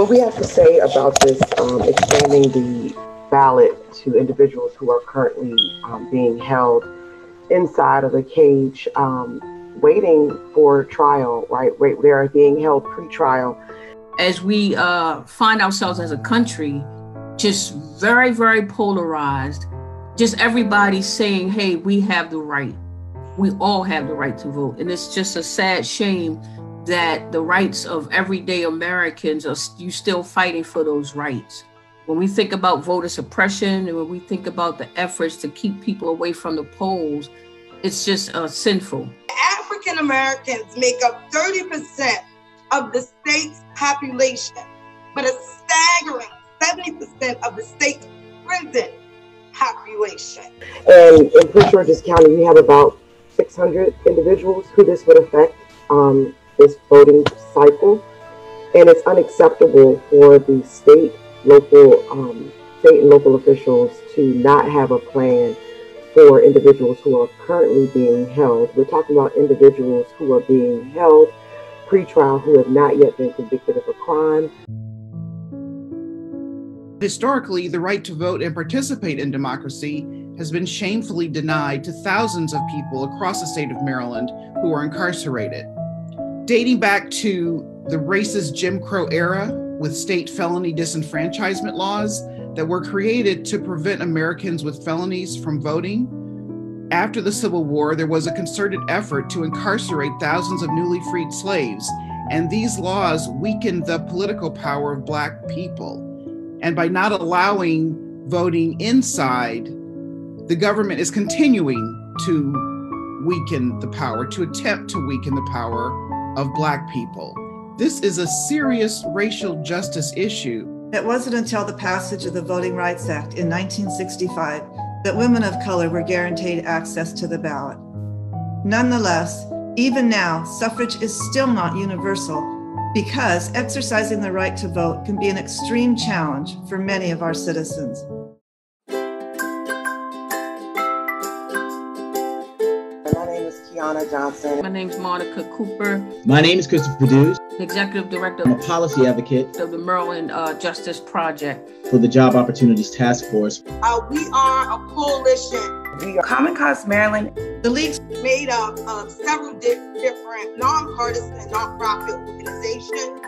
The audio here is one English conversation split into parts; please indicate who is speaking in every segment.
Speaker 1: what we have to say about this expanding the ballot to individuals who are currently being held inside of the cage, waiting for trial, right? They are being held pre-trial.
Speaker 2: As we find ourselves as a country, just very, very polarized, just everybody saying, hey, we have the right. We all have the right to vote. And it's just a sad shame that the rights of everyday Americans are you still fighting for those rights. When we think about voter suppression and when we think about the efforts to keep people away from the polls, it's just sinful.
Speaker 3: African Americans make up 30% of the state's population, but a staggering 70% of the state's prison population.
Speaker 1: And in Prince George's County, we have about 600 individuals who this would affect, this voting cycle. And it's unacceptable for the state and local officials to not have a plan for individuals who are currently being held. We're talking about individuals who are being held pre-trial who have not yet been convicted of a crime.
Speaker 4: Historically, the right to vote and participate in democracy has been shamefully denied to thousands of people across the state of Maryland who are incarcerated. Dating back to the racist Jim Crow era with state felony disenfranchisement laws that were created to prevent Americans with felonies from voting. After the Civil War, there was a concerted effort to incarcerate thousands of newly freed slaves, and these laws weakened the political power of Black people. And by not allowing voting inside, the government is continuing to weaken the power, to attempt to weaken the power of Black people. This is a serious racial justice issue.
Speaker 5: It wasn't until the passage of the Voting Rights Act in 1965 that women of color were guaranteed access to the ballot. Nonetheless, even now, suffrage is still not universal because exercising the right to vote can be an extreme challenge for many of our citizens.
Speaker 1: My name is Kiana Johnson.
Speaker 2: My name is Monica Cooper.
Speaker 6: My name is Christopher Dews.
Speaker 2: Executive Director
Speaker 6: I'm a policy advocate
Speaker 2: of the Maryland Justice Project
Speaker 6: for the Job Opportunities Task Force.
Speaker 3: We are a coalition.
Speaker 1: We are Common Cause Maryland.
Speaker 5: The League's
Speaker 3: made up of several different nonpartisan and nonprofit organizations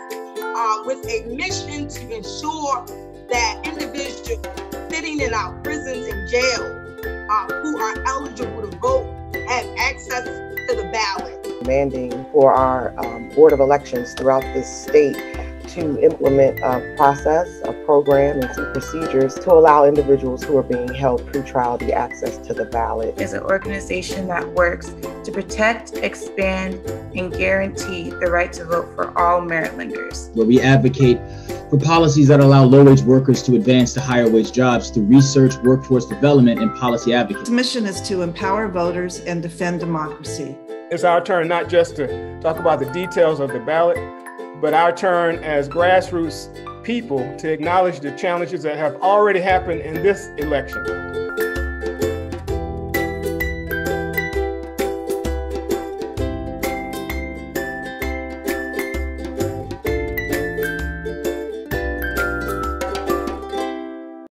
Speaker 3: with a mission to ensure that individuals sitting in our prisons and jails who are eligible to vote have access to the ballot.
Speaker 1: Demanding for our Board of Elections throughout the state to implement a process, a program, and some procedures to allow individuals who are being held pre-trial the access to the ballot.
Speaker 7: Is an organization that works to protect, expand, and guarantee the right to vote for all Marylanders.
Speaker 6: Where we advocate for policies that allow low-wage workers to advance to higher-wage jobs through research, workforce development, and policy advocacy.
Speaker 5: Its mission is to empower voters and defend democracy.
Speaker 8: It's our turn not just to talk about the details of the ballot, but our turn as grassroots people to acknowledge the challenges that have already happened in this election.